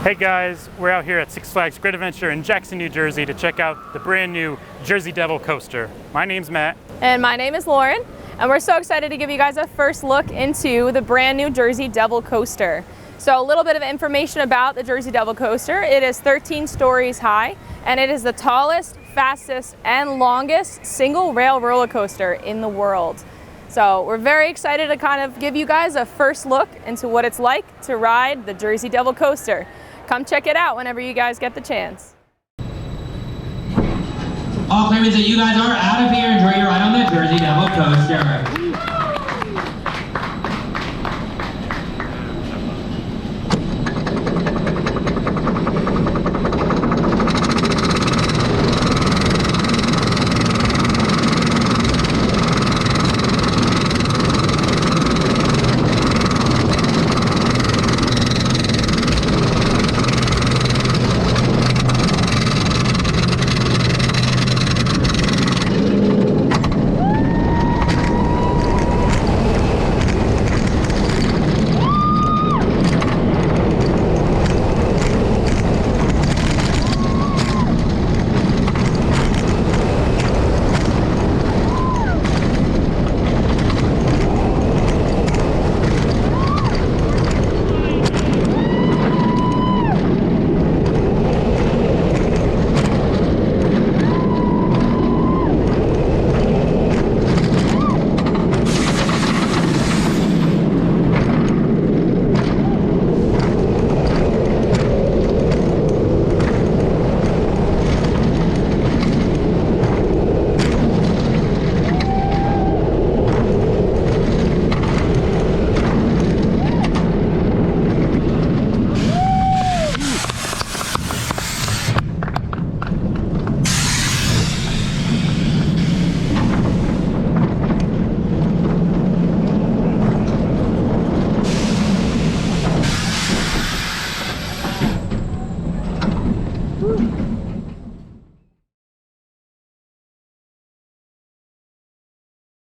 Hey guys, we're out here at Six Flags Great Adventure in Jackson, New Jersey to check out the brand new Jersey Devil coaster. My name's Matt. And my name is Lauren, and we're so excited to give you guys a first look into the brand new Jersey Devil coaster. So a little bit of information about the Jersey Devil coaster. It is 13 stories high, and it is the tallest, fastest, and longest single rail roller coaster in the world. So we're very excited to kind of give you guys a first look into what it's like to ride the Jersey Devil coaster. Come check it out whenever you guys get the chance. All claimants that you guys are out of here. Enjoy your ride on the Jersey Devil coaster.